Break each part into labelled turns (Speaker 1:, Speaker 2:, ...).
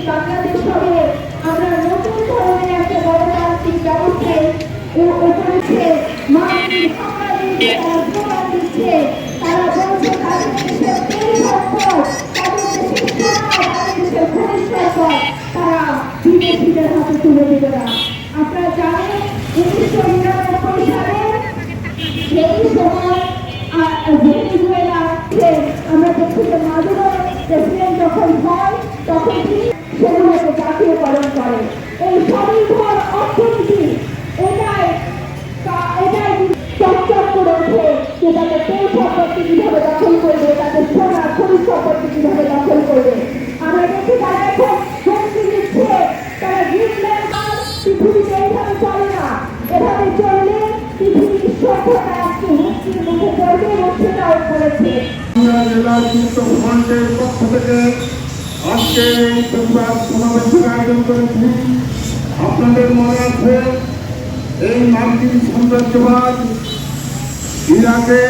Speaker 1: বাংলাদেশ হবে আমরা নতুন ধরনের একটা গণতান্ত্রিক ব্যবস্থায় উপরেছে মানবিক হামলা দিচ্ছে, তারা স্লোগান দিচ্ছে, তারা বলছে তাদের দেশের তেল সম্পদ, তাদের দেশের সোনা, তাদের দেশের খনিজ সম্পদ তারা বিদেশিদের হাতে তুলে দেবে না। আপনারা জানেন 1999 সালে সেই সময় ভেনেজুয়েলা আমরা দেখছি যে মাদুরো প্রেসিডেন্ট যখন হয় তখন তিনি সেগুলোকে জাতীয়করণ করেন। এই স্বনির্ভর অর্থনীতি এটাই চকচক করে ওঠে যে তাদের তেল সম্পত্তি কিভাবে দখল করবে, তাদের সোনা খনিজ সম্পত্তি কিভাবে দখল করবে। আমরা দেখি তারা এখন হুমকি দিচ্ছে, তারা গ্রিনল্যান্ড পৃথিবীতে এইভাবে চলে না, এভাবে চললে পৃথিবীর সভ্যতা আজকে হুমকির মুখে পড়বে এবং সেটাও করেছে।
Speaker 2: জেলা যুক্ত ফ্রন্টের পক্ষ থেকে আজকে এই প্রতিবাদ সমাবেশের আয়োজন করেছি। আপনাদের মনে আছে এই মার্কিন সাম্রাজ্যবাদ ইরাকে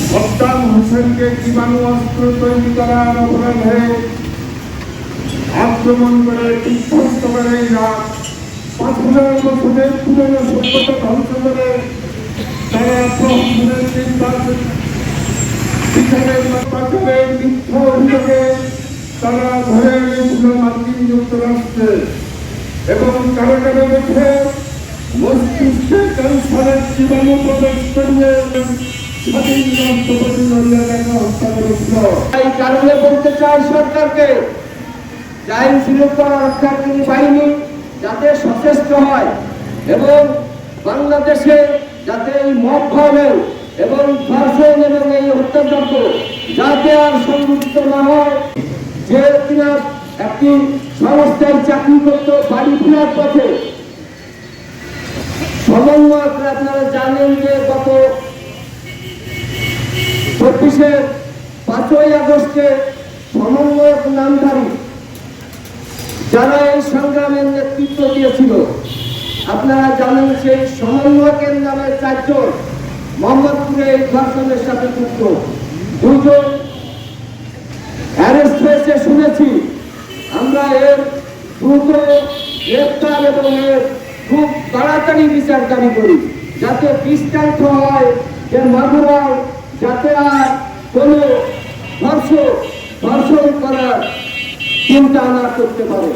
Speaker 2: সাদ্দাম হোসেনকে জীবাণু অস্ত্র তৈরি করার অপরাধে আক্রমণ করে বিধ্বস্ত করে ইরাক ৫,০০০ বছরের পুরনো সভ্যতা ধ্বংস করে তারা প্রহসনের নির্বাচনের মিথ্যা অভিযোগে তারা ধরে এনেছিল মার্কিন যুক্তরাষ্ট্রে এবং কারো কারো দেখে মস্তিষ্কে ক্যান্সারের জীবাণু প্রবেশ করিয়ে স্বাধীন রাষ্ট্রপতি নড়িয়াকে হত্যা করেছিল।
Speaker 3: এই কারণে বলতে চাই সরকারকে আইন শৃঙ্খলা রক্ষাকারী বাহিনী যাতে সচেষ্ট হয় এবং বাংলাদেশে যাতে এই মব ভায়োলেন্স এবং ধর্ষণ এবং এই হত্যাযজ্ঞ যাতে আর সংঘটিত না হয়। যে কিনা একটি সংস্থায় চাকরি করত বাড়ি ফেরার পথে সমন্বয়ক, আপনারা জানেন যে গত 5ই আগস্টে সমন্বয়ক নামধারী যারা এই সংগ্রামের নেতৃত্ব দিয়েছিল, আপনারা জানেন সেই সমন্বয়কের নামে 4 জন মোহাম্মদপুরে এই ধর্ষণের সাথে যুক্ত, 2 জন অ্যারেস্ট হয়েছে শুনেছি। আমরা এর দ্রুত গ্রেফতার এবং এর খুব তাড়াতাড়ি বিচার দাবি করি, যাতে দৃষ্টান্ত হয় যে মাগুরাও যাতে আর কোনো ধর্ষণ করার চিন্তা না করতে পারে।